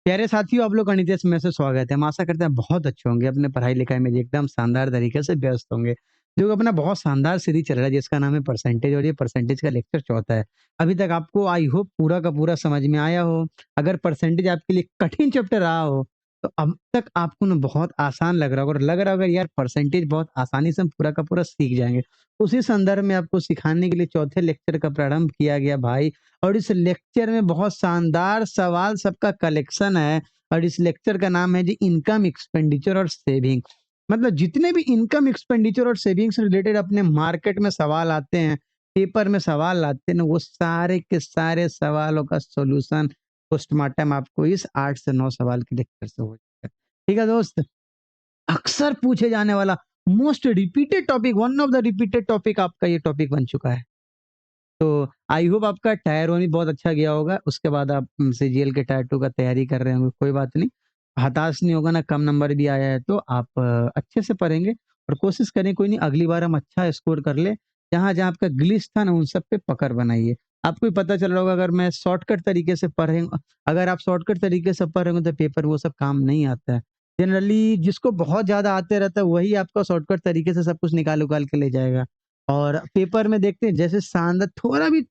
प्यारे साथियों, आप लोग का नितेश में से स्वागत है। हम आशा करते हैं बहुत अच्छे होंगे, अपने पढ़ाई-लिखाई में जी एकदम शानदार तरीके से व्यस्त होंगे। जो अपना बहुत शानदार सीरीज़ चल रहा है जिसका नाम है परसेंटेज और ये परसेंटेज का लेक्चर चौथा है। अभी तक आपको आई होप पूरा का पूरा समझ में आया हो। अगर परसेंटेज आपके लिए कठिन चैप्टर रहा हो, तो अब तक आपको ना बहुत आसान लग रहा होगा और लग रहा होगा यार परसेंटेज बहुत आसानी से हम पूरा का पूरा सीख जाएँगे। उसी संदर्भ में आपको सिखाने के लिए चौथे लेक्चर का प्रारंभ किया गया भाई। और इस लेक्चर में बहुत शानदार सवाल सबका कलेक्शन है और इस लेक्चर का नाम है जी इनकम एक्सपेंडिचर और सेविंग। मतलब जितने भी इनकम एक्सपेंडिचर और सेविंग से रिलेटेड अपने मार्केट में सवाल आते हैं, पेपर में सवाल आते हैं ना, वो सारे के सारे सवालों का सॉल्यूशन पोस्टमार्टम आपको इस 8 से 9 सवाल के लेक्चर से हो जाएगा। ठीक है दोस्त? अक्सर पूछे जाने वाला most repeated topic, one of the repeated topic आपका ये टॉपिक बन चुका है। तो आई होप आपका टायर 1 भी बहुत अच्छा गया होगा। उसके बाद आप सीजीएल के टायर 2 का तैयारी कर रहे होंगे, कोई बात नहीं। हताश नहीं होगा ना, कम नंबर भी आया है तो आप अच्छे से पढ़ेंगे और कोशिश करें कोई नहीं अगली बार हम अच्छा स्कोर कर लें। जहाँ-जहाँ आपका ग्लिच था ना, उन सब पे पकड़ बनाइए। आपको भी पता चल रहा होगा अगर मैं शॉर्टकट तरीके से अगर आप शॉर्टकट तरीके से पढ़ रहे हो तो पेपर वो सब काम नहीं आता है। जनरली जिसको बहुत ज़्यादा आते रहता है वही आपका शॉर्टकट तरीके से सब कुछ निकाल-उकाल के ले जाएगा। और पेपर में देखते हैं जैसे शानदार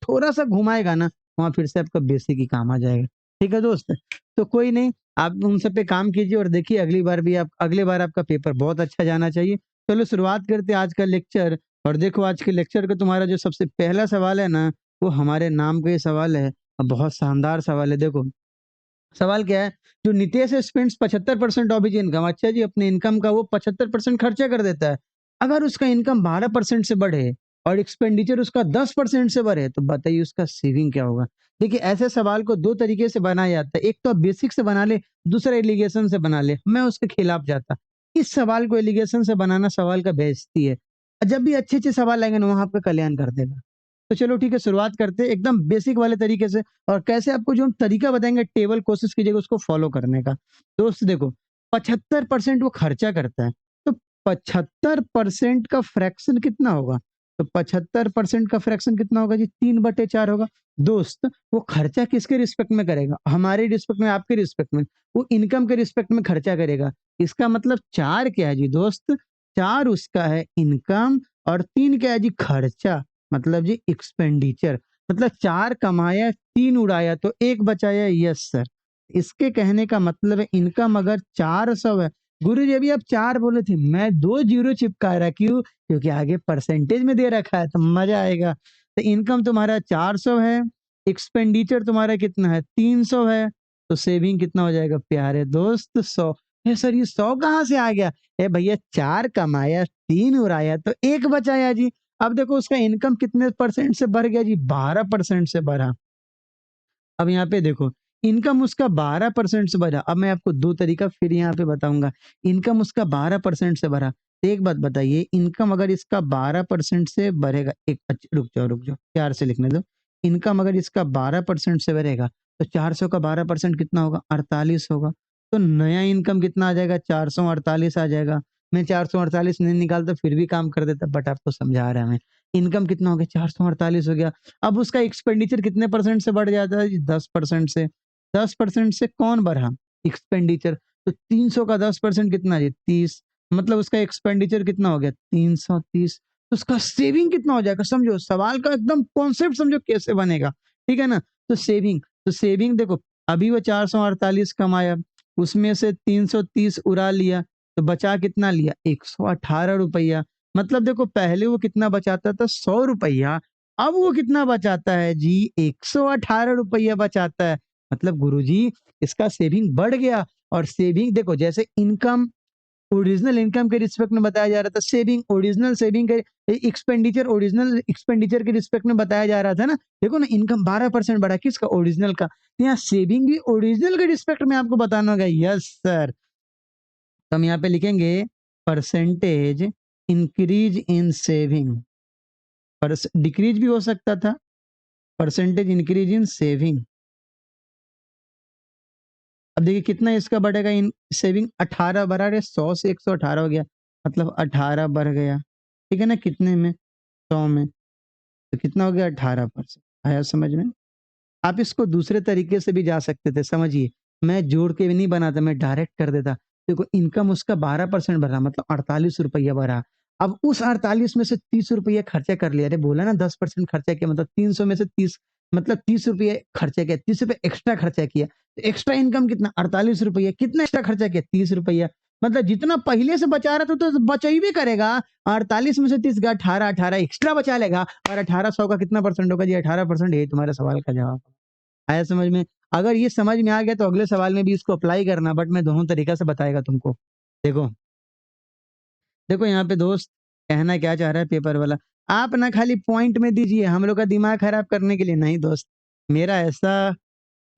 थोड़ा-सा घुमाएगा ना, वहाँ फिर से आपका बेसिक ही काम आ जाएगा। ठीक है दोस्त? तो कोई नहीं, आप उन सब पे काम कीजिए और देखिए अगली बार आपका पेपर बहुत अच्छा जाना चाहिए। चलो शुरुआत करते हैं आज का लेक्चर और देखो आज के लेक्चर का तुम्हारा जो सबसे पहला सवाल है ना, वो हमारे नाम का ही सवाल है और बहुत शानदार सवाल है देखो। सवाल क्या है? जो Nitesh spends 75% of his income, अच्छा जी अपने इनकम का वो 75% खर्चा कर देता है। अगर उसका इनकम 12% से बढ़े और एक्सपेंडिचर उसका 10% से बढ़े, तो बताइए उसका सेविंग क्या होगा? देखिए ऐसे सवाल को 2 तरीके से बनाया जाता है। एक तो आप बेसिक से बना ले, दूसरा एलिगेशन से बना ले। मैं उसके खिलाफ जाता। इस सवाल को एलिगेशन से बनाना सवाल का बेइज्जती है। जब भी अच्छे-अच्छे सवाल आएँगे ना, वहाँ आपका कल्याण कर देगा। तो चलो ठीक है, शुरुआत करते हैं एकदम बेसिक वाले तरीके से। और कैसे आपको जो हम तरीका बताएँगे टेबल कोशिश कीजिएगा उसको फ़ॉलो करने का। दोस्त देखो 75% वो खर्चा करता है, तो 75% का फ्रैक्शन कितना होगा? तो 75% का फ्रैक्शन कितना होगा जी? 3/4 होगा। दोस्त वो खर्चा किसके रिस्पेक्ट में करेगा? हमारे रिस्पेक्ट में, आपके रिस्पेक्ट में। वो इनकम के रिस्पेक्ट में खर्चा करेगा। इसका मतलब 4 क्या है जी दोस्त? 4 उसका है इनकम और 3 क्या है जी? खर्चा। मतलब जी एक्सपेंडिचर। मतलब 4 कमाया, 3 उड़ाया तो 1 बचाया, यस सर। इसके कहने का मतलब है इनकम अगर 400 है, गुरुजी अभी आप 4 बोले थे, मैं 2 ज़ीरो चिपका रखी हूँ क्योंकि आगे परसेंटेज में दे रखा है तो मज़ा आएगा। तो इनकम तुम्हारा 400 है, एक्सपेंडिचर तुम्हारा कितना है? 300 है, तो सेविंग कितना हो जाएगा प्यारे दोस्त? 100। ए सर ये 100 कहाँ से आ गया? ए भैया 4 कमाया, 3 उड़ाया तो 1 बचाया जी। अब देखो उसका इनकम कितने परसेंट से बढ़ गया जी? 12% से बढ़ा। अब यहाँ पे देखो, इनकम उसका 12% से बढ़ा। अब मैं आपको 2 तरीका फिर यहाँ पे बताऊँगा। इनकम उसका 12% से बढ़ा। तो एक बात बताइए, इनकम अगर इसका 12% से बढ़ेगा, रुक जाओ, 4 से लिखने दो। इनकम अगर इसका 12% से बढ़ेगा, तो 400 का 12% कितना होगा? 48 होगा। तो नया इनकम कितना आ जाएगा? 448 आ जाएगा। मैं 448 नहीं निकालता फिर भी काम कर देता, बट आपको समझा रहा है मैं। इनकम कितना हो गया? 448 हो गया। अब उसका एक्सपेंडिचर कितने परसेंट से बढ़ जाता है जी? 10% से। 10% से कौन बढ़ा? एक्सपेंडिचर। तो 300 का 10% कितना जी? 30। मतलब उसका एक्सपेंडिचर कितना हो गया? 330। तो उसका सेविंग कितना हो जाएगा? समझो सवाल का एकदम कॉन्सेप्ट समझो कैसे बनेगा। ठीक है ना? तो सेविंग देखो, अभी वो 448 कमाया, उसमें से 330 उड़ा लिया, तो बचा कितना लिया? ₹118। मतलब देखो पहले वो कितना बचाता था? ₹100। अब वो कितना बचाता है जी? ₹118 बचाता है। मतलब गुरुजी इसका सेविंग बढ़ गया। और सेविंग देखो जैसे इनकम ओरिजिनल इनकम के रिस्पेक्ट में बताया जा रहा था, सेविंग ओरिजिनल सेविंग के एक्सपेंडिचर ओरिजिनल एक्सपेंडिचर के रिस्पेक्ट में बताया जा रहा था ना। देखो ना इनकम 12% बढ़ा किसका? ओरिजिनल का। तो यहाँ सेविंग भी ओरिजिनल के रिस्पेक्ट में आपको बताना होगा। Yes sir. तो हम यहाँ पे लिखेंगे percentage increase in saving. Decrease भी हो सकता था। Percentage increase in saving. अब देखिए कितना इसका बढ़ेगा इन सेविंग? 18 बढ़ा रहे, 100 से 118 हो गया, मतलब 18 बढ़ गया। ठीक है ना? कितने में? 100 में। तो कितना हो गया? 18%। आया समझ में? आप इसको दूसरे तरीके से भी जा सकते थे, समझिए। मैं जोड़ के भी नहीं बनाता, मैं डायरेक्ट कर देता। देखो इनकम उसका 12% भरा मतलब ₹48 भरा। अब उस 48 में से ₹30 खर्चा कर लिया। अरे बोला ना 10% खर्चा किया मतलब 300 में से 30 मतलब ₹30 खर्चा किया, ₹30 एक्स्ट्रा खर्चा किया। तो एक्स्ट्रा इनकम कितना? ₹48 कितना एक्स्ट्रा खर्चा किया? ₹30 मतलब जितना पहले से बचा रहा था तो बचा ही भी करेगा। 48 में से 30 गया 18, 18 एक्स्ट्रा बचा लेगा और 1800 का कितना परसेंट होगा जी? 18% यही तुम्हारे सवाल का जवाब। आया समझ में? अगर ये समझ में आ गया तो अगले सवाल में भी इसको अप्लाई करना बट मैं दोनों तरीका से बताएगा तुमको। देखो, देखो यहाँ पे दोस्त कहना क्या चाह रहा है पेपर वाला, आप ना खाली पॉइंट में दीजिए हम लोग का दिमाग खराब करने के लिए नहीं दोस्त। मेरा ऐसा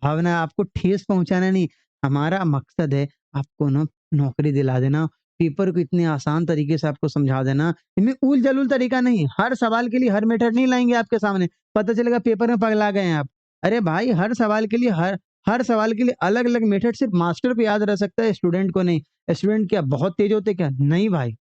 भावना आपको ठेस पहुँचाना नहीं, हमारा मकसद है आपको ना नौकरी दिला देना, पेपर को इतने आसान तरीके से आपको समझा देना, इनमें ऊल-जलूल तरीका नहीं, हर सवाल के लिए हर मेथड नहीं लाएँगे आपके सामने, पता चलेगा पेपर में पगला गए हैं आप। अरे भाई हर सवाल के लिए हर सवाल के लिए अलग-अलग मेथड सिर्फ मास्टर को याद रह सकता है, स्टूडेंट को नहीं। स्टूडेंट क्या बहुत तेज़ होते हैं क्या? नहीं भाई।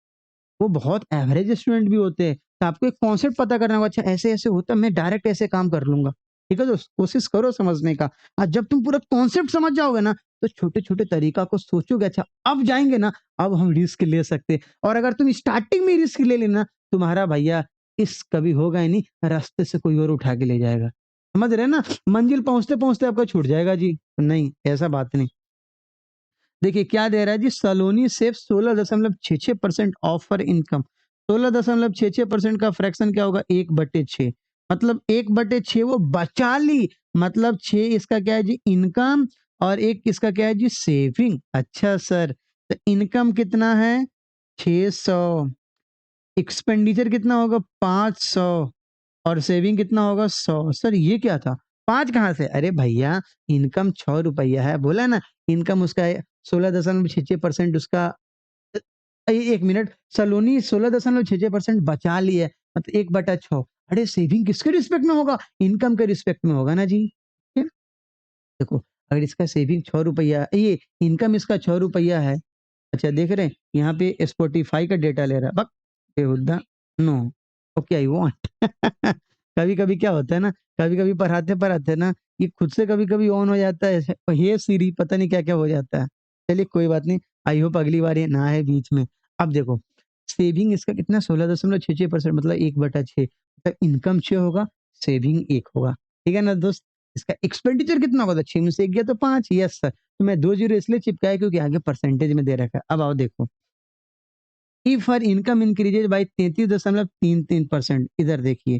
वो बहुत एवरेज स्टूडेंट भी होते हैं। तो आपको एक कॉन्सेप्ट पता करना होगा, अच्छा ऐसे-ऐसे होता है, मैं डायरेक्ट ऐसे काम कर लूँगा। ठीक है दोस्त? कोशिश करो समझने का। जब तुम पूरा कॉन्सेप्ट समझ जाओगे ना, तो छोटे-छोटे तरीका को सोचोगे, अच्छा अब जाएँगे ना, अब हम रिस्क ले सकते हैं। और अगर तुम स्टार्टिंग में रिस्क ले लेना, तुम्हारा भैया इस कभी होगा ही नहीं, रास्ते से कोई और उठा के ले जाएगा। समझ रहे हैं ना? मंजिल पहुँचते-पहुँचते आपका छूट जाएगा जी। नहीं, ऐसा बात नहीं। देखिए क्या दे रहा है जी सलोनी सेव्स 16.66% ऑफ हर इनकम 16.66% का फ्रैक्शन क्या होगा 1/6 मतलब 1/6 वो बचा ली मतलब 6 इसका क्या है जी इनकम और एक इसका क्या है जी सेविंग अच्छा सर तो इनकम कितना है 600 एक्सपेंडिचर कितना होगा 500 और सेविंग कितना होगा 100 सर ये क्या था 5 कहाँ से अरे भैया इनकम 6 रुपया है बोला ना इनकम उसका है 16.66% उसका अ, 1 मिनट सलोनी 16.66% बचा ली है मतलब 1/6 अरे सेविंग किसके रिस्पेक्ट में होगा इनकम के रिस्पेक्ट में होगा ना जी ठीक है? देखो अगर इसका सेविंग 6 रुपया ये इनकम इसका 6 रुपया है अच्छा देख रहे हैं यहाँ पे स्पॉटिफाई का डेटा ले रहा है बक बेहुदा नो ओके आई वांट कभी-कभी क्या होता है ना कभी-कभी पढ़ाते-पढ़ाते ना ये खुद से कभी-कभी ऑन हो जाता है हे सिरी पता नहीं क्या-क्या हो जाता है। चलिए कोई बात नहीं आई होप अगली बार ये ना आए बीच में। अब देखो सेविंग इसका कितना 16.66% मतलब 1/6 मतलब इनकम 6 होगा, सेविंग 1 होगा। ठीक है ना दोस्त? इसका एक्सपेंडिचर कितना होगा? तो 6 में से 1 गया तो 5 यस सर। तो मैं 2 ज़ीरो इसलिए चिपकाया क्योंकि आगे परसेंटेज में दे रखा है। अब आओ देखो, if her income increases bye 33.33% इधर देखिए,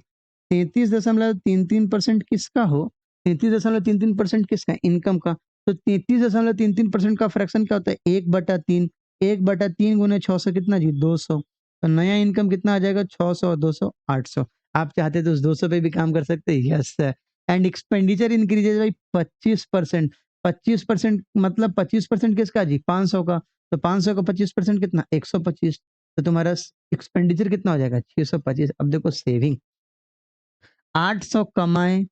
33.33% किसका हो? 33.33% किसका? इनकम का। तो 33.33% का फ्रैक्शन क्या होता है? 1/3 1/3 गुने 600 कितना जी? 200 तो नया इनकम कितना आ जाएगा? 600 और 200 800 आप चाहते तो उस 200 पे भी काम कर सकते हैं। Yes sir and expenditure increases bye 25% 25% मतलब 25% किसका जी? 500 का। तो 500 का 25% कितना? 125 तो तुम्हारा एक्सपेंडिचर कितना हो जाएगा? 625 अब देखो सेविंग 800 कमाए,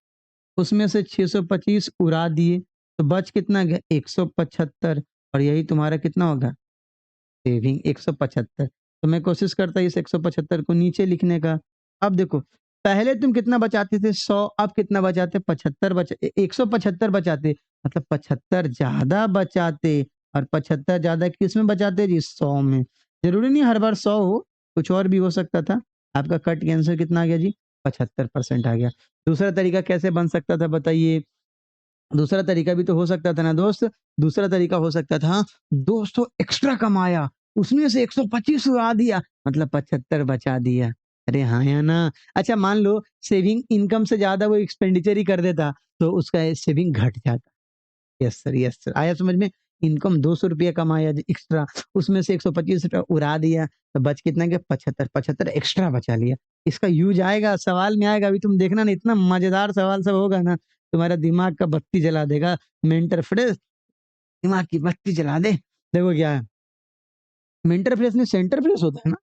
उसमें से 625 उड़ा दिए, तो बच कितना गया? 175 और यही तुम्हारा कितना होगा? सेविंग 175 तो मैं कोशिश करता इस 175 को नीचे लिखने का। अब देखो, पहले तुम कितना बचाते थे 100 अब कितना बचाते 75 175 बचाते मतलब 75 ज़्यादा बचाते और 75 ज़्यादा किसमें बचाते जी 100 में। ज़रूरी नहीं हर बार 100 हो, कुछ और भी हो सकता था। आपका कट के आंसर कितना आ गया जी? 75% आ गया। दूसरा तरीका कैसे बन सकता था बताइए? दूसरा तरीका भी तो हो सकता था ना दोस्त, दूसरा तरीका हो सकता था 200 एक्स्ट्रा कमाया, उसमें से 125 उड़ा दिया, मतलब 75 बचा दिया। अरे हाँ या ना? अच्छा मान लो सेविंग इनकम से ज़्यादा वो एक्सपेंडिचर ही कर देता, तो उसका सेविंग घट जाता। यस सर, आया समझ में? इनकम ₹200 कमाया ज एक्स्ट्रा, उसमें से ₹125 उड़ा दिया, तो बच कितना गया 75, 75 एक्स्ट्रा बचा लिया। इसका यूज़ आएगा, सवाल में आएगा, अभी तुम देखना ना इतना मज़ेदार सवाल सब होगा ना, तुम्हारा दिमाग का बत्ती जला देगा। मेंटर फ्रेश दिमाग की बत्ती जला दे। देखो क्या है, मेंटर फ्रेश नहीं सेंटर फ्रेश होता है ना?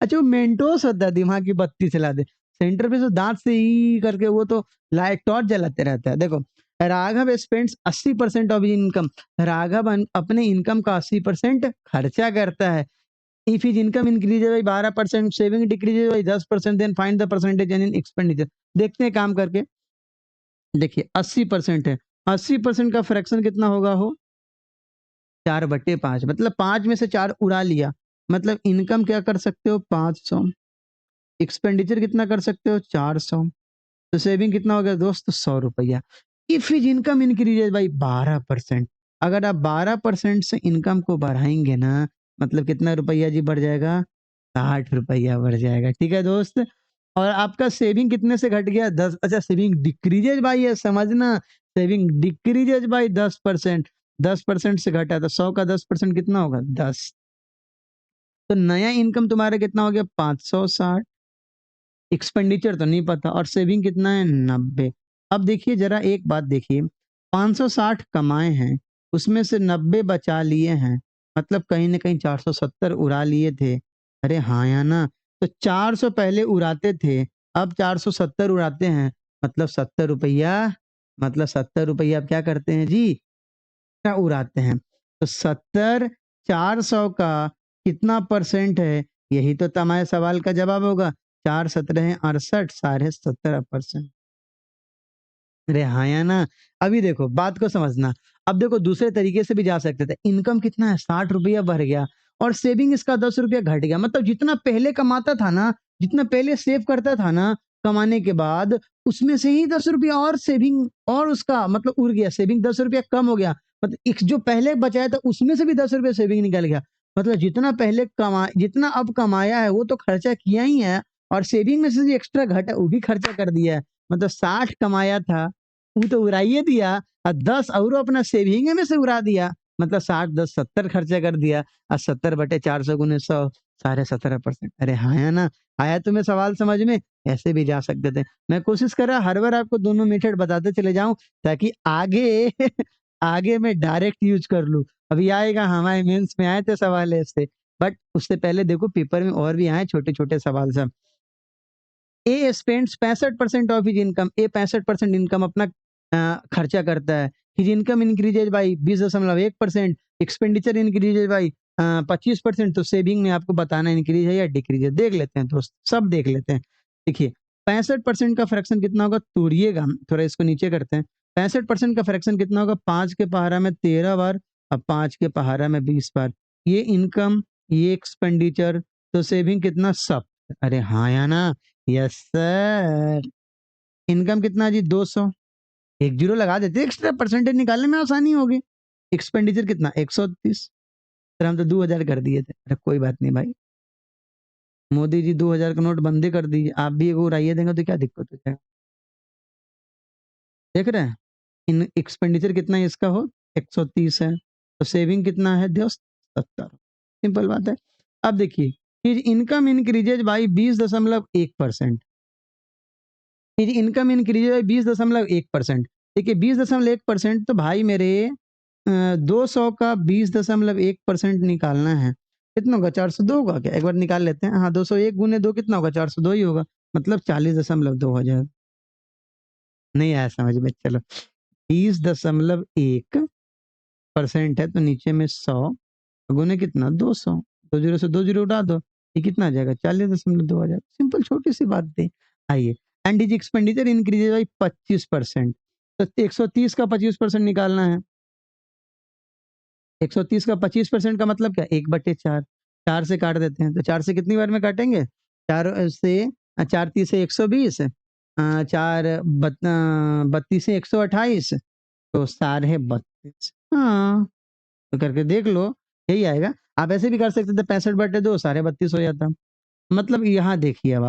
अच्छा वो मेंटोस होता है दिमाग की बत्ती जला दे। सेंटर फ्रेश तो दाँत से ई करके वो तो लाइट टॉर्च जलाते रहता है। देखो, Raghav spends 80% of income Raghav अपने इनकम का 80% खर्चा करता है। If his income increases by 12% saving decreases by 10% then find the percentage in expenditure देखते हैं काम करके। देखिए 80% है 80% का फ्रैक्शन कितना होगा हो? 4/5 मतलब 5 में से 4 उड़ा लिया। मतलब इनकम क्या कर सकते हो 500, एक्सपेंडिचर कितना कर सकते हो 400, तो सेविंग कितना हो गया दोस्त 100 रुपया। If his income increases by 12%, अगर आप 12% से इनकम को बढ़ाएँगे ना, मतलब कितना रुपया जी बढ़ जाएगा? 60 रुपया बढ़ जाएगा, ठीक है दोस्त? और आपका सेविंग कितने से घट गया? 10, अच्छा सेविंग डिक्रीजेज बाय ये समझना, सेविंग डिक्रीजेज बाय 10%, 10% से घटा तो 100 का 10% कितना होगा? 10। तो नया इनकम तुम्हारा कितना हो गया? 560। एक्सपेंडिचर तो नहीं पता और सेविंग कितना है 90। अब देखिए जरा एक बात देखिए, 560 कमाए हैं, उसमें से 90 बचा लिए हैं, मतलब कहीं न कहीं 470 उड़ा लिए थे। अरे हाँ या ना? तो 400 पहले उड़ाते थे, अब 470 उड़ाते हैं, मतलब 70 रुपया, मतलब 70 रुपया आप क्या करते हैं जी? क्या उड़ाते हैं। तो 70 400 का कितना परसेंट है? यही तो तुम्हारे सवाल का जवाब होगा। 4 17 68 साढ़े 17%। अरे हाँ या ना? अभी देखो बात को समझना। अब देखो दूसरे तरीके से भी जा सकते थे। इनकम कितना है? 60 रुपया बढ़ गया और सेविंग इसका 10 रुपया घट गया। मतलब जितना पहले कमाता था ना, जितना पहले सेव करता था ना, कमाने के बाद उसमें से ही 10 रुपया और सेविंग और उसका मतलब उड़ गया। सेविंग 10 रुपया कम हो गया। मतलब एक जो पहले बचाया था उसमें से भी 10 रुपया सेविंग निकल गया। मतलब जितना अब कमाया है वो तो खर्चा किया ही है और सेविंग में से जो एक्स्ट्रा घटा वो भी खर्चा कर दिया है। मतलब 60 कमाया था, वो तो उड़ाइए दिया और 10 और अपना सेविंग में से उड़ा दिया। मतलब 60 10 70 खर्चा कर दिया और 70/400 गुने 100 साढ़े 17%। अरे हाँ या ना? आया तुम्हें सवाल समझ में? ऐसे भी जा सकते थे। मैं कोशिश कर रहा हर बार आपको दोनों मेथड बताते चले जाऊं ताकि आगे आगे मैं डायरेक्ट यूज कर लूं। अभी आएगा हमारे मेंस में आए थे सवाल ऐसे, बट उससे पहले देखो पेपर में और भी आए छोटे-छोटे सवाल सब। A spends 65% of his income, A 65% income अपना खर्चा करता है। His income increases by 20.1%, expenditure increases by 25%। तो सेविंग में आपको बताना इंक्रीज है या डिक्रीज है। देख लेते हैं दोस्त, सब देख लेते हैं। देखिए 65% का फ्रैक्शन कितना होगा? तोड़िएगा, थोड़ा इसको नीचे करते हैं। 65% का फ्रैक्शन कितना होगा? 5 के पहाड़ा में 13 बार और 5 के पहाड़ा में 20 बार। ये इनकम, ये एक्सपेंडिचर, तो सेविंग कितना? सब। अरे हाँ या ना? Yes sir. इनकम कितना जी 200, एक जीरो लगा देते एक्स्ट्रा परसेंटेज निकालने में आसानी होगी। एक्सपेंडिचर कितना 130, फिर हम तो 2000 कर दिए थे। अरे कोई बात नहीं भाई, मोदी जी 2000 का नोट बंद ही कर दीजिए, आप भी एगो उड़ाइए देंगे तो क्या दिक्कत हो जाएगा। देख रहे हैं इन एक्सपेंडिचर कितना है इसका हो 130 है, तो सेविंग कितना है दोस्त 70। सिंपल बात है। अब देखिए इनकम इंक्रीजेज बाई 20.1%, फिर इनकम इंक्रीज है 20.1%। देखिए 20.1% तो भाई मेरे 200 का 20.1% निकालना है। कितना होगा 402 होगा क्या? एक बार निकाल लेते हैं। हाँ 201 गुने 2 कितना होगा? 402 ही होगा। मतलब 40.2 हो जाएगा। नहीं आया समझ में? चलो 20.1% है तो नीचे में 100 गुने कितना 200, 2 जीरो से 2 जीरो उड़ा दो, ये कितना आ जाएगा 40.2 आ जाएगा। सिंपल छोटी सी बात थी। आइए and his expenditure increases by 25%, तो 130 का 25% निकालना है। 130 का 25% का मतलब क्या 1/4, 4 से काट देते हैं। तो 4 से कितनी बार में काटेंगे? 4 से 4 तीसे 120, 4 32 से 128, तो साढ़े 32। हाँ, तो करके देख लो, यही आएगा। आप ऐसे भी कर सकते थे 65/2 साढ़े 32 हो जाता। मतलब यहाँ देखिए अब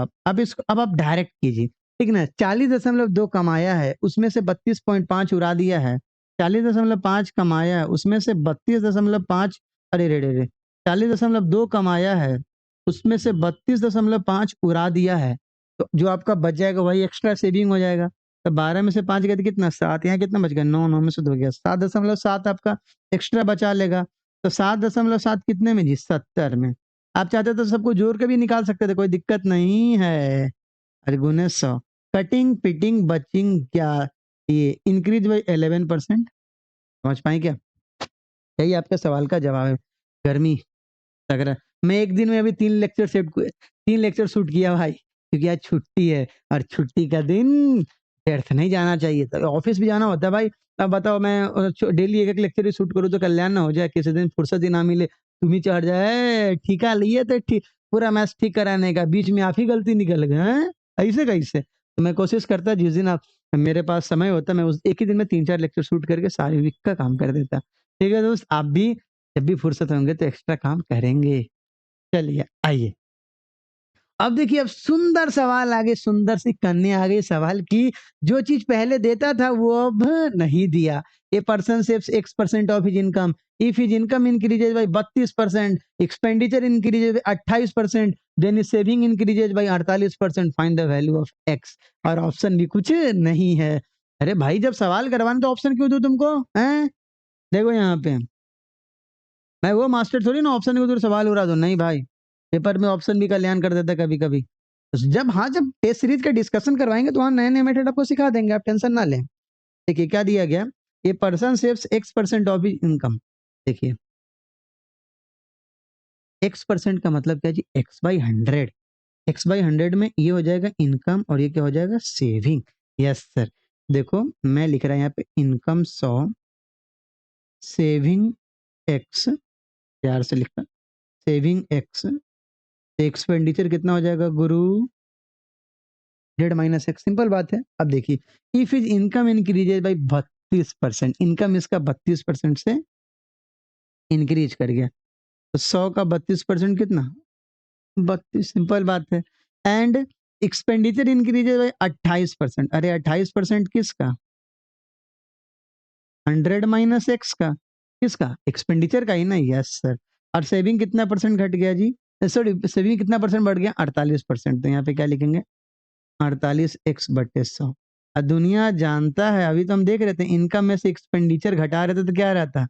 आप डायरेक्ट कीजिए, ठीक ना? 40.2 कमाया है, उसमें से 32.5 उड़ा दिया है। 40.5 कमाया है, उसमें से 32.5 अरे रे रे रे! 40.2 कमाया है, उसमें से 32.5 उड़ा दिया है। तो जो आपका बच जाएगा वही एक्स्ट्रा सेविंग हो जाएगा। तो 12 में से 5 गए तो कितना 7, यहाँ कितना बच गया 9, 9 में से 2 गया 7.7 आपका एक्स्ट्रा बचा लेगा। तो 7.7 कितने में जी 70 में। आप चाहते तो सबको जोड़ के भी निकाल सकते थे, कोई दिक्कत नहीं है। अरे गुने 100, कटिंग, पिटिंग, बचिंग क्या ये इंक्रीज बाय 11%। समझ पाए क्या? यही आपका सवाल का जवाब है। गर्मी लग रहा है। मैं एक दिन में अभी 3 लेक्चर शूट किया भाई, क्योंकि आज छुट्टी है और छुट्टी का दिन व्यर्थ नहीं जाना चाहिए। तो ऑफ़िस भी जाना होता है भाई। अब बताओ मैं डेली एक-एक लेक्चर ही शूट करूँ तो कल्याण ना हो जाए, किसी दिन फुर्सत ही ना मिले, तुम ही चढ़ जाए, ठेका लिए थे पूरा मैच ठीक कराने का, बीच में आप ही गलती निकल गए, हैं? ऐसे कैसे? तो मैं कोशिश करता जिस दिन आप मेरे पास समय होता मैं उस एक ही दिन में 3-4 लेक्चर शूट करके सारी वीक का काम कर देता। ठीक है दोस्त, आप भी जब भी फुर्सत होंगे तो एक्स्ट्रा काम करेंगे। चलिए आइए। अब देखिए अब सुंदर सवाल आ गए, सुंदर सी कन्या आ गई सवाल की, जो चीज़ पहले देता था वो अब नहीं दिया। A person saves X% of his income, if his income increases by 32%, expenditure increases by 28%, then his saving increases by 48%, find the value of X। और ऑप्शन भी कुछ नहीं है। अरे भाई जब सवाल करवाना तो ऑप्शन क्यों दूँ तुमको? हैं? देखो यहाँ पे। मैं वो मास्टर थोड़ी ना ऑप्शन के थ्रू सवाल उड़ा दूँ, नहीं भाई। पेपर में ऑप्शन भी कल्याण कर देता है कभी-कभी। जब हाँ, जब टेस्ट सीरीज़ का डिस्कशन करवाएँगे तो वहाँ नए-नए मेथड आपको सिखा देंगे, आप टेंशन ना लें। देखिए क्या दिया गया, ए person saves X% of his income. देखिए, X% का मतलब क्या जी? X/100। X/100 में ये हो जाएगा इनकम और ये क्या हो जाएगा? सेविंग। Yes sir. देखो मैं लिख रहा यहाँ पे इनकम 100, सेविंग X, प्यार से लिखा, सेविंग X, एक्सपेंडिचर कितना हो जाएगा गुरु? 100 - X, सिंपल बात है। अब देखिए, if his income increases bye 32%, income इसका 32% से इंक्रीज कर गया, तो 100 का 32% कितना? 32, सिंपल बात है। एंड एक्सपेंडिचर इंक्रीजेज बाय 28%, अरे 28% किसका? 100 - X का, किसका? एक्सपेंडिचर का ही ना, यस सर। और सेविंग कितना परसेंट घट गया जी? सॉरी, सेविंग कितना परसेंट बढ़ गया? 48%। तो यहाँ पे क्या लिखेंगे? 48x/100। दुनिया जानता है, अभी तो हम देख रहे थे इनकम में से एक्सपेंडिचर घटा रहे थे तो क्या आ रहा था?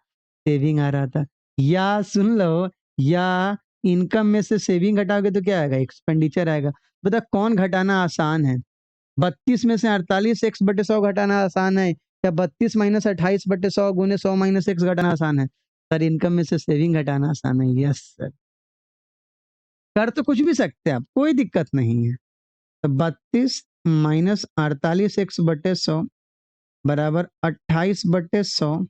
सेविंग आ रहा था। या सुन लो, या इनकम में से सेविंग घटाओगे तो क्या आएगा? एक्सपेंडिचर आएगा। बता कौन घटाना आसान है? 32 में से 48x/100 घटाना आसान है या 32 - 28/100 गुने 100 - x घटाना आसान है? सर इनकम में से सेविंग घटाना आसान है। Yes sir. कर तो कुछ भी सकते हैं आप, कोई दिक्कत नहीं है। तो 32 - 48x/100 बराबर 28/100।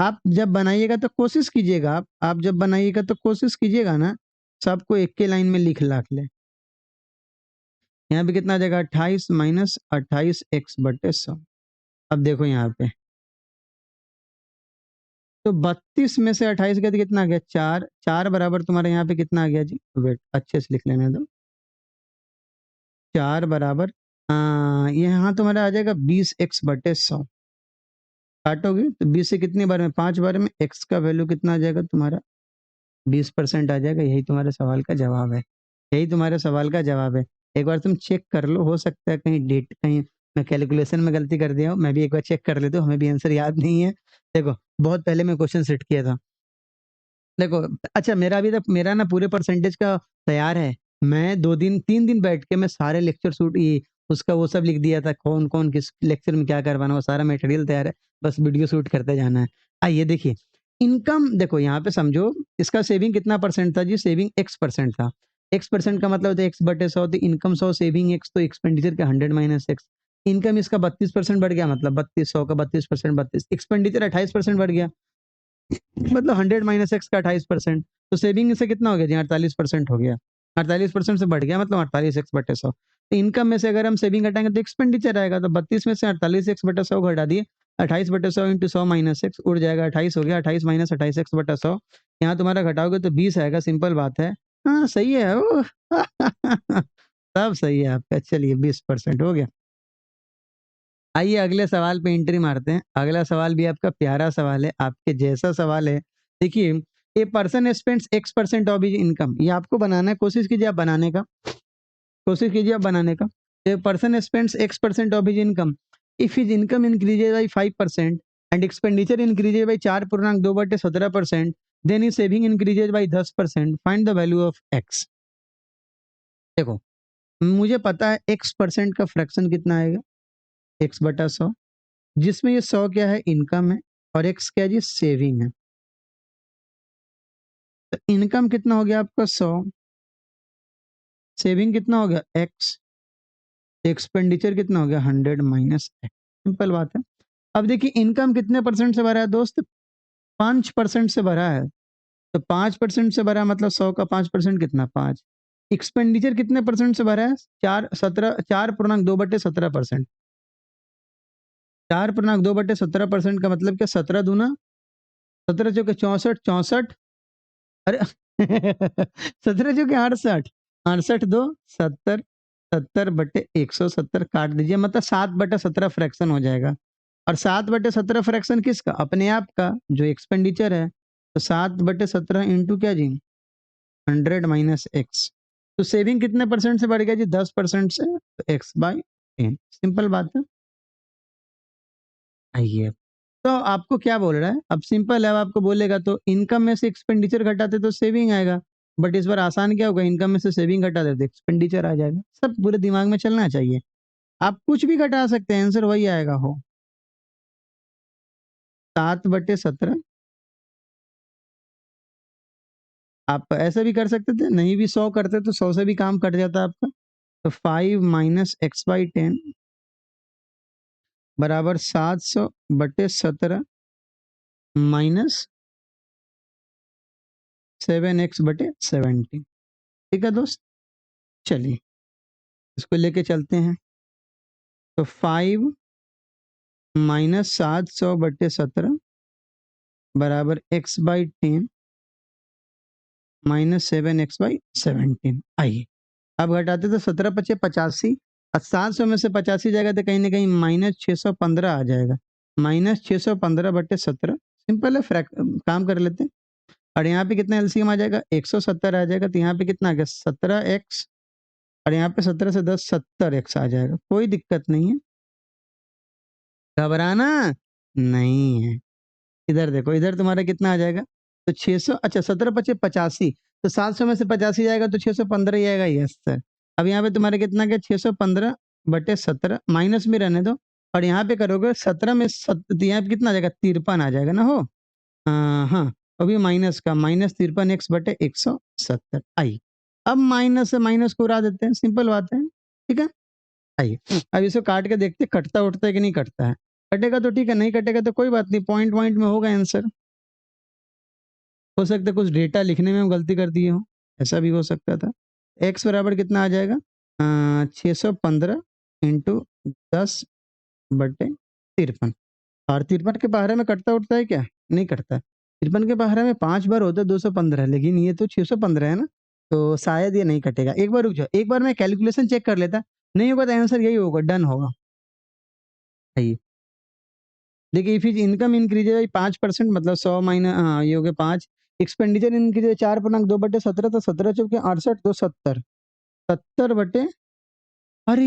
आप जब बनाइएगा तो कोशिश कीजिएगा, आप जब बनाइएगा तो कोशिश कीजिएगा ना, सबको एक के लाइन में लिख लाख ले। यहाँ पे कितना आ जाएगा? 28 - 28x/100। अब देखो यहाँ पे, तो 32 में से 28 गया तो कितना आ गया? 4, 4 बराबर तुम्हारे यहाँ पे कितना आ गया जी? वेट अच्छे से लिख लेने दो। 4 बराबर ये यहाँ तुम्हारा आ जाएगा 20x/100। काटोगे तो 20 से कितनी बार में? 5 बार में। x का वैल्यू कितना आ जाएगा तुम्हारा? 20% आ जाएगा। यही तुम्हारे सवाल का जवाब है। यही तुम्हारे सवाल का जवाब है। एक बार तुम चेक कर लो, हो सकता है कहीं डेट, कहीं मैं कैलकुलेशन में गलती कर दिया हूँ। मैं भी एक बार चेक कर लेता हूँ, हमें भी आंसर याद नहीं है। देखो, बहुत पहले मैं क्वेश्चन सेट किया था। देखो, अच्छा मेरा अभी तक मेरा ना पूरे परसेंटेज का तैयार है। मैं 2 दिन 3 दिन बैठ के मैं सारे लेक्चर शूट ये उसका वो सब लिख दिया था, कौन-कौन किस लेक्चर में क्या करवाना, वो सारा मटेरियल तैयार है। बस वीडियो शूट करते जाना है। आइए देखिए, इनकम देखो यहाँ पे समझो, इसका सेविंग कितना परसेंट था जी? सेविंग X% था। X% का मतलब होता है X/100, तो इनकम 100, सेविंग X, तो एक्सपेंडिचर का 100 - X। इनकम इसका 32% बढ़ गया, मतलब 32, 100 का 32%, 32। एक्सपेंडिचर 28% बढ़ गया, मतलब 100 - x का 28%। तो सेविंग से कितना हो गया जी? 48% हो गया। 48% से बढ़ गया, मतलब 48x/100। तो इनकम में से अगर हम सेविंग घटाएंगे तो एक्सपेंडिचर आएगा, तो 32 में से 48x/100 घटा दिए, 28/100 इंटू 100 - x उड़ जाएगा, 28 हो गया। 28 - 28x/100, यहाँ तुम्हारा घटाओगे तो 20 आएगा। सिंपल बात है। हाँ सही है। ओ सब सही है आपका। चलिए 20% हो गया। आइए अगले सवाल पे एंट्री मारते हैं। अगला सवाल भी आपका प्यारा सवाल है, आपके जैसा सवाल है। देखिए, ए person spends X% of his income, ये आपको बनाना है, कोशिश कीजिए आप बनाने का, कोशिश कीजिए आप बनाने का। A person spends X% of his income, if his income increases by 5% and expenditure increases by 4.2/17%, then his saving increases by 10%, find the value of X। देखो, मुझे पता है X% का फ्रैक्शन कितना आएगा? X/100, जिसमें ये 100 क्या है? इनकम है, और एक्स क्या है जी? सेविंग है। तो इनकम कितना हो गया आपका? 100, सेविंग कितना हो गया? एक्स, एक्सपेंडिचर कितना हो गया 100 माइनस एक्स, सिंपल बात है। अब देखिए इनकम कितने परसेंट से भरा है दोस्त, 5% से भरा है, तो 5% से भरा है, मतलब 100 का 5% कितना 5। एक्सपेंडिचर कितने परसेंट से भरा है, 4.2/17%। 4.2/17% का मतलब क्या, 17 दूना 17 चौके 64, 64, अरे 17 चौके 68, 68 दो 70, 70/170 काट दीजिए, मतलब 7/17 फ्रैक्शन हो जाएगा। और 7/17 फ्रैक्शन किसका, अपने आप का, जो एक्सपेंडिचर है। तो 7/17 इंटू क्या जी, 100 माइनस एक्स। तो सेविंग कितने परसेंट से बढ़ गया जी, 10% से, तो x/10, सिंपल बात है। आइए, तो आपको क्या बोल रहा है, अब सिंपल है, अब आपको बोलेगा तो इनकम में से एक्सपेंडिचर घटाते तो सेविंग आएगा, बट इस बार आसान क्या होगा, इनकम में से सेविंग घटा देते एक्सपेंडिचर आ जाएगा। सब पूरे दिमाग में चलना चाहिए, आप कुछ भी घटा सकते हैं, आंसर वही आएगा हो। 7/17, आप ऐसे भी कर सकते थे, नहीं भी 100 करते तो 100 से भी काम कट जाता आपका। तो 5 माइनस x/10 बराबर 700/17 माइनस 7x/17। ठीक है दोस्त, चलिए इसको लेके चलते हैं। तो 5 माइनस 700/17 बराबर x/10 माइनस 7x/17। आइए अब घटाते तो 17×5 = 85, और 700 में से 85 जाएगा तो कहीं ना कहीं -615 आ जाएगा। -615/17, सिंपल है, काम कर लेते हैं। और यहाँ पे कितना एलसीएम आ जाएगा, 170 आ जाएगा, तो यहाँ पे कितना आ गया 17x, और यहाँ पे 17 से 10 70x आ जाएगा, कोई दिक्कत नहीं है, घबराना नहीं है। इधर देखो, इधर तुम्हारा कितना आ जाएगा, तो 600, अच्छा 17×5 = 85, तो 700 में से 85 जाएगा तो 615 ही आएगा, यस सर। अब यहाँ पे तुम्हारा कितना गया, 615/17 माइनस में रहने दो, और यहाँ पे करोगे 17 में तो यहाँ पे कितना आ जाएगा, 53 आ जाएगा ना हो। हाँ, अभी माइनस का -53x/170। आइए अब माइनस से माइनस को उड़ा देते हैं, सिंपल बात है, ठीक है। आइए अब इसको काट के देखते हैं, कटता उठता है कि नहीं कटता है। कटेगा तो ठीक है, नहीं कटेगा तो कोई बात नहीं, पॉइंट पॉइंट में होगा आंसर। हो सकता है कुछ डेटा लिखने में हम गलती कर दिए हो, ऐसा भी हो सकता था। x बराबर कितना आ जाएगा, 615 इंटू 10/53, और 53 के पहाड़े में कटता उठता है क्या, नहीं कटता। 53 के पहाड़े में 5 बार होता है 215, लेकिन ये तो 615 है ना, तो शायद ये नहीं कटेगा। एक बार रुक जाओ, एक बार मैं कैलकुलेशन चेक कर लेता, नहीं होगा तो आंसर यही होगा, डन होगा। सही, देखिए इफ इनकम इंक्रीज बाई 5%, मतलब 100 माइनस, हाँ ये हो गया 5। एक्सपेंडिचर इंक्रीज 4.2/17, तो 17 चौके 68, तो 70, 70 अरे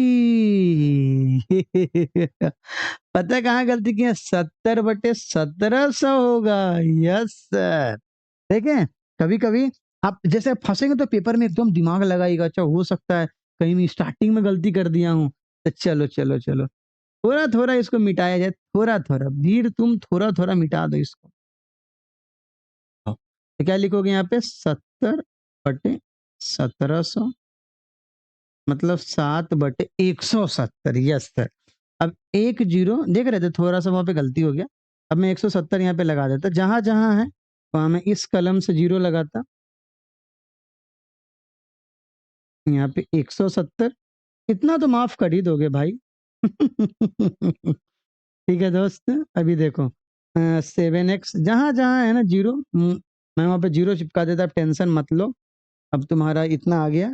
पता है कहाँ गलती की है, 70/1700 होगा, यस सर। देखें, कभी कभी आप जैसे फंसेंगे तो पेपर में एकदम दिमाग लगाइएगा, अच्छा हो सकता है कहीं मैं स्टार्टिंग में गलती कर दिया हूँ, तो चलो चलो चलो, थोड़ा थोड़ा इसको मिटाया जाए, थोड़ा थोड़ा भीड़, तुम थोड़ा थोड़ा मिटा दो इसको। तो क्या लिखोगे यहाँ पे, 70/1700 मतलब 7/170, यस सर। अब एक जीरो देख रहे थे, थोड़ा सा वहां पे गलती हो गया, अब मैं 170 यहाँ पे लगा देता, जहां जहां है वहां मैं इस कलम से जीरो लगाता, यहाँ पे 170, इतना तो माफ कर ही दोगे भाई। ठीक है दोस्त, अभी देखो 7x, जहां जहां है ना जीरो, मैं वहां पे जीरो चिपका देता, अब टेंशन मत लो। अब तुम्हारा इतना आ गया,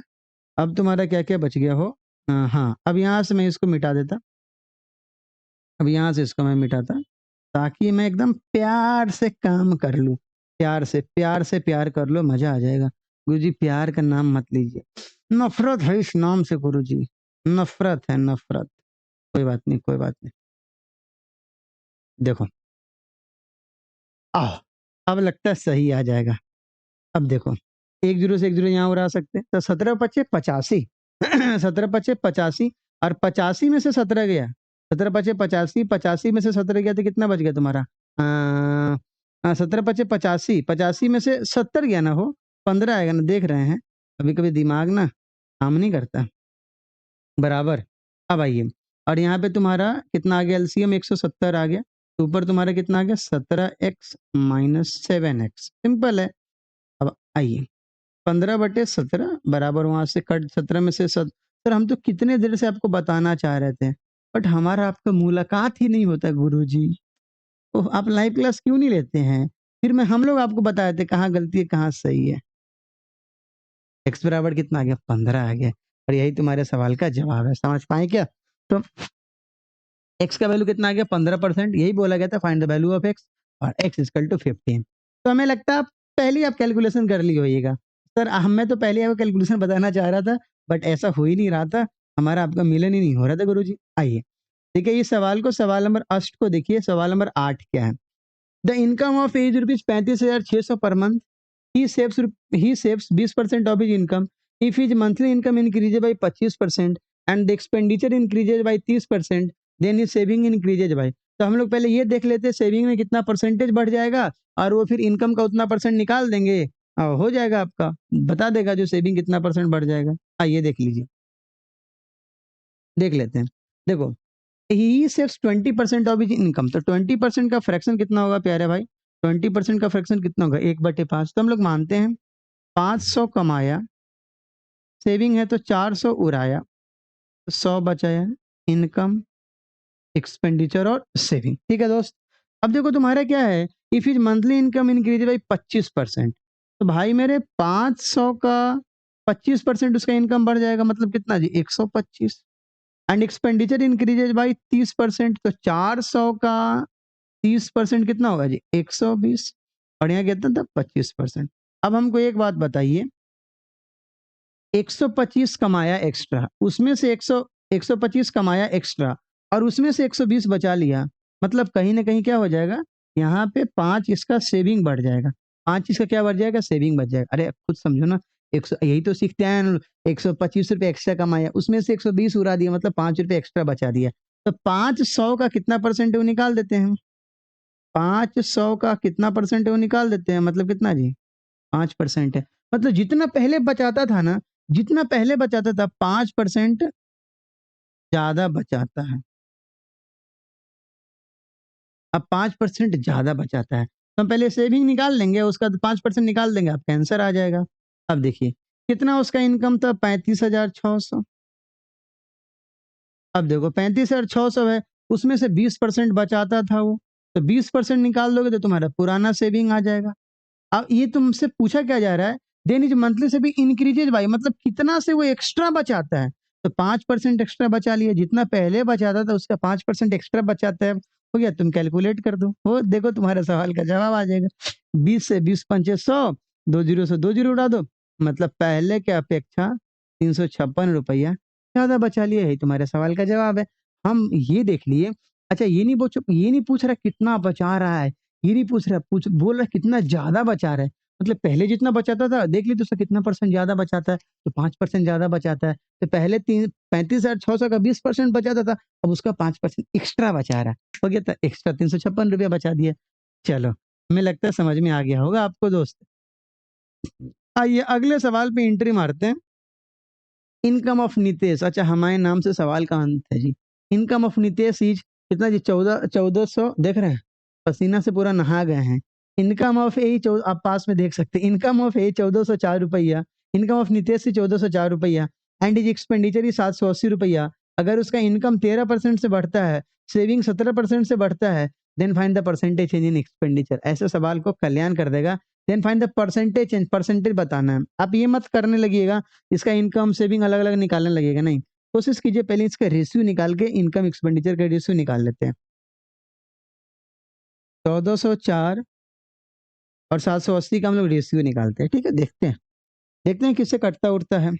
अब तुम्हारा क्या क्या बच गया हो, हाँ अब यहाँ से मैं इसको मिटा देता, अब यहाँ से इसको मैं मिटाता, ताकि मैं एकदम प्यार से काम कर लूँ, प्यार से प्यार कर लो, मजा आ जाएगा। गुरुजी प्यार का नाम मत लीजिए, नफरत है इस नाम से गुरुजी, नफरत है नफरत। कोई बात नहीं, कोई बात नहीं, देखो आह, अब लगता है सही आ जाएगा। अब देखो, एक जीरो से एक जीरो यहाँ उड़ा सकते हैं, तो 17×5 = 85, 17×5 = 85, और 85 में से 17 गया, 17×5 = 85, 85 में से 17 गया तो कितना बच गया तुम्हारा, 17×5 = 85, 85 में से 70 गया ना हो, 15 आएगा ना, देख रहे हैं, कभी कभी दिमाग ना काम नहीं करता, बराबर। अब आइए, और यहाँ पे तुम्हारा कितना आ गया एलसीएम 170 आ गया, तो ऊपर तुम्हारा कितना आ गया 17x माइनस 7x, सिंपल है। अब आइए 15/17 बराबर वहां से कट 17 में से सर हम तो कितने देर से आपको बताना चाह रहे थे, बट हमारा आपका मुलाकात ही नहीं होता गुरुजी। तो आप लाइव क्लास क्यों नहीं लेते हैं? फिर मैं हम लोग आपको बताए थे कहाँ गलती है कहाँ सही है। एक्स बराबर कितना आ गया 15 आ गया, और यही तुम्हारे सवाल का जवाब है, समझ पाए क्या? तो एक्स का वैल्यू कितना आ गया 15%, यही बोला गया था find the value of x, और एक्स इक्वल टू 15। तो हमें लगता है पहले ही आप कैलकुलेशन कर ली होइएगा। सर मैं तो पहले आपको कैलकुलेशन बताना चाह रहा था, बट ऐसा हो ही नहीं रहा था, हमारा आपका मिलन ही नहीं हो रहा था गुरुजी। आइए देखिए इस सवाल को, सवाल नंबर 8 को देखिए, सवाल नंबर 8 क्या है। The income of A's rupees 35,600 per month, he saves he saves 20% of his income if his monthly income increases by 25% and the expenditure increases by 30%, then his saving increases by। तो हम लोग पहले ये देख लेते हैं सेविंग में कितना परसेंटेज बढ़ जाएगा, और वो फिर इनकम का उतना परसेंट निकाल देंगे, हो जाएगा आपका, बता देगा जो सेविंग कितना परसेंट बढ़ जाएगा। आइए देख लीजिए, देख लेते हैं। देखो ही सेव्स 20% ऑफ हिज इनकम, तो 20% का फ्रैक्शन कितना होगा प्यारे भाई? 20% का फ्रैक्शन कितना होगा? 1/5। तो हम लोग मानते हैं 500 कमाया, सेविंग है तो 400 उड़ाया, तो 100 बचाया, इनकम, एक्सपेंडिचर और सेविंग। ठीक है दोस्त, अब देखो तुम्हारा क्या है, if is monthly income increase by 25%, तो भाई मेरे 500 का 25% उसका इनकम बढ़ जाएगा, मतलब कितना जी 125। एंड एक्सपेंडिचर इंक्रीजेज बाई 30%, तो 400 का 30% कितना होगा जी 120, और यहाँ कितना था 25%। अब हमको एक बात बताइए, 125 कमाया एक्स्ट्रा, उसमें से 125 कमाया एक्स्ट्रा, और उसमें से 120 बचा लिया, मतलब कहीं ना कहीं क्या हो जाएगा, यहाँ पे 5 इसका सेविंग बढ़ जाएगा, 5 इसका क्या बढ़ जाएगा, सेविंग बढ़ जाएगा। अरे खुद समझो ना, 100, यही तो सीखते हैं, 125 रुपये एक्स्ट्रा कमाया, उसमें से 120 उड़ा दिया, मतलब 5 रुपये एक्स्ट्रा बचा दिया, तो 500 का कितना परसेंट है वो निकाल देते हैं। 500 का कितना परसेंट है वो निकाल देते हैं, मतलब कितना जी 5% है। मतलब जितना पहले बचाता था ना, जितना पहले बचाता था 5% ज्यादा बचाता है, अब 5% ज्यादा बचाता है, तो हम पहले सेविंग निकाल लेंगे, उसका 5% निकाल देंगे, आपका आंसर आ जाएगा। अब देखिए कितना उसका इनकम था 35,600, अब देखो 35,600 है, उसमें से 20% बचाता था वो, तो 20% निकाल दोगे तो तुम्हारा पुराना सेविंग आ जाएगा। अब ये तुमसे पूछा क्या जा रहा है, देन इज मंथली से भी इंक्रीजेज बाई, मतलब कितना से वो एक्स्ट्रा बचाता है, तो 5% एक्स्ट्रा बचा लिया, जितना पहले बचाता था उसका 5% एक्स्ट्रा बचाता है, हो गया, तुम कैलकुलेट कर दो, वो देखो तुम्हारे सवाल का जवाब आ जाएगा। 20 से 20 पंचे 100, 20 से 20 उड़ा दो, मतलब पहले के अपेक्षा 356 रुपया ज्यादा बचा लिया, यही तुम्हारे सवाल का जवाब है। हम ये देख लिए। अच्छा ये नहीं पूछ रहा कितना बचा रहा है, ये नहीं पूछ रहा, बोल रहा कितना ज्यादा बचा रहा है, मतलब पहले जितना बचाता था देख ली तो उसका कितना परसेंट ज्यादा बचाता है, तो 5% ज्यादा बचाता है, तो पहले 35,600 का 20% बचाता था, अब उसका 5% एक्स्ट्रा बचा रहा है, हो गया, था एक्स्ट्रा 356 रुपया बचा दिया। चलो हमें लगता है समझ में आ गया होगा आपको दोस्त। आइए अगले सवाल पे एंट्री मारते हैं। इनकम ऑफ नितेश, अच्छा हमारे नाम से सवाल का अंत है जी। इनकम ऑफ नितेश इज कितना जी 1400, देख रहे हैं पसीना से पूरा नहा गए हैं। इनकम ऑफ ए आप पास में देख सकते हैं, इनकम ऑफ ए 1404 रुपया, इनकम ऑफ नितेश से 1404 रुपया, एंड इज एक्सपेंडिचर ही 780 रुपया। अगर उसका इनकम 13% से बढ़ता है, सेविंग 17% से बढ़ता है, then find the percentage change in expenditure. ऐसे सवाल को कल्याण कर देगा। Then find the percentage change, percentage बताना है, आप ये मत करने लगिएगा इसका इनकम सेविंग अलग अलग निकालने लगेगा, नहीं, कोशिश कीजिए पहले इसका रेशियो निकाल के इनकम एक्सपेंडिचर का रेशियो निकाल लेते हैं। 1404 और 780 का हम लोग रेशियो निकालते हैं, ठीक है, देखते हैं किससे कटता उठता है।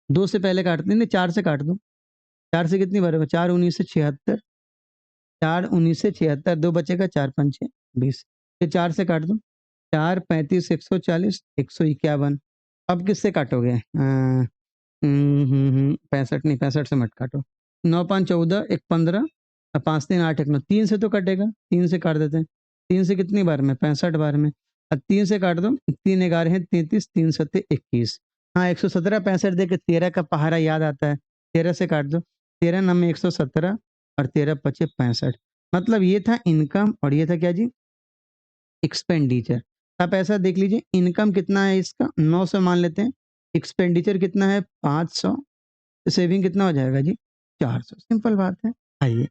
2 से पहले काटते नहीं, 4 से काट दो, 4 से कितनी बार, 4 19 से 76, 4 19 से 76, 2 बचेगा, 4 पंचे 20, फिर 4 से काट दो, 4 35 140 151। अब किससे काटोगे? 65 नहीं, 65 से मत काटो, 9 5 14 1 15 और 5 3 8 1 9, 3 से तो कटेगा, 3 से काट देते हैं, 3 से कितनी बार में 65 बार में, अब 3 से काट दो, 3 11 है 33, 3 7 21, हाँ, 117 65 देख के 13 का पहाड़ा याद आता है। 13 से काट दो। 13 9 में 117 और 13 पचे 65। मतलब ये था इनकम और ये था क्या जी? एक्सपेंडिचर। आप ऐसा देख लीजिए, इनकम कितना है इसका? 900 मान लेते हैं। एक्सपेंडिचर कितना है? 500। सेविंग कितना हो जाएगा जी? 400। सिंपल बात है। आइए,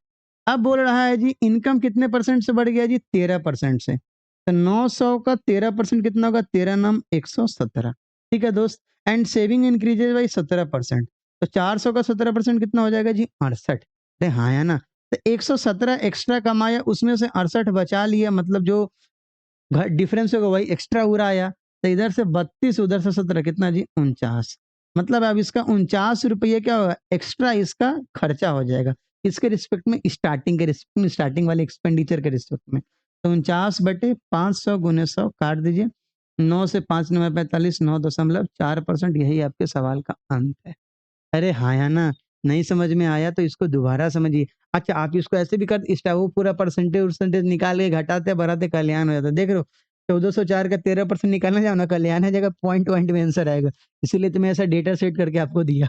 अब बोल रहा है जी इनकम कितने परसेंट से बढ़ गया जी? 13% से। तो 900 का 13% कितना होगा? 13 नम 117। ठीक है दोस्त। And saving increases by 17%। तो 400 का 17% कितना हो जाएगा जी? 68। अरे हाँ है ना? तो 117 एक्स्ट्रा कमाया, उसमें से 68 बचा लिया, मतलब जो डिफरेंस होगा वही एक्स्ट्रा हो रहा आया। तो इधर से 32, उधर से 17, कितना जी? 49। मतलब अब इसका 49 रुपये क्या होगा? एक्स्ट्रा इसका खर्चा हो जाएगा। इसके रिस्पेक्ट में, स्टार्टिंग के रिस्पेक्ट में, स्टार्टिंग वाले एक्सपेंडिचर के रिस्पेक्ट में। तो 49/500 गुने 100 काट दीजिए। 9 से 5 9 45, 9.4%। यही आपके सवाल का अंत है। अरे हाँ या ना? नहीं समझ में आया तो इसको दोबारा समझिए। अच्छा, आप इसको ऐसे भी कर स्टा वो पूरा परसेंटेज-वर्सेंटेज निकाल के घटाते बढ़ाते कल्याण हो जाता है। देख रहे हो, 1404 का 13% निकालने जाओ ना, कल्याण है जगह पॉइंट वॉइंट में आंसर आएगा। इसीलिए तो मैं ऐसा डेटा सेट करके आपको दिया।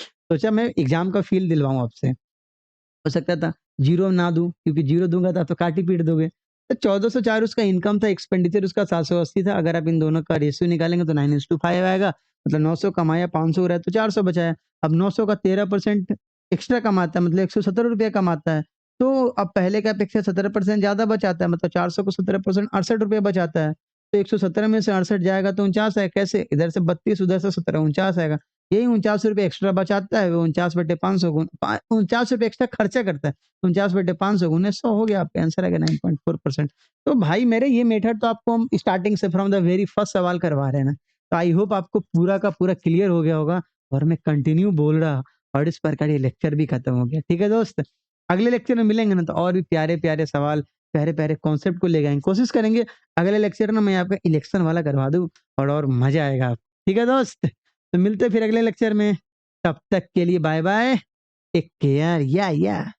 सोचा मैं एग्ज़ाम का फ़ील दिलवाऊँ आपसे। हो सकता था ज़ीरो ना दूँ, क्योंकि ज़ीरो दूँगा तो आप तो काट ही पीट दोगे। तो 1404 उसका इनकम था, एक्सपेंडिचर उसका 780 था। अगर आप इन दोनों का रेशियो निकालेंगे तो 9:5 आएगा। मतलब 900 कमाया, 500 हो रहा है तो 400 बचाया। अब 900 का 13% एक्स्ट्रा कमाता है, मतलब ₹117 कमाता है। तो अब पहले की अपेक्षा 17% ज़्यादा बचाता है, मतलब 400 को 17% ₹68 बचाता है। तो 117 में से 68 जाएगा तो 49 है। कैसे? इधर से 32, उधर से 17, 49 आएगा। यही ₹49 एक्स्ट्रा बचाता है, वो 49/500 गुण पा ₹49 एक्स्ट्रा खर्चा करता है। 49/500 गुने 100 हो गया, आपका आंसर आ गया 9.4%। तो भाई मेरे ये मेथड तो आपको हम स्टार्टिंग से फ्रॉम द वेरी फर्स्ट सवाल करवा रहे हैं ना। तो आई होप आपको पूरा का पूरा क्लियर हो गया होगा और मैं कंटिन्यू बोल रहा और इस प्रकार ये लेक्चर भी खत्म हो गया। ठीक है दोस्त? अगले लेक्चर में मिलेंगे ना तो और भी प्यारे-प्यारे सवाल, प्यारे-प्यारे कॉन्सेप्ट को लेके आएँगे। कोशिश करेंगे अगले लेक्चर ना मैं आपका इलेक्शन वाला करवा दूँ और मज़ा आएगा। ठीक है दोस्त? तो मिलते हैं फिर अगले लेक्चर में। तब तक के लिए बाय बाय, टेक केयर, या।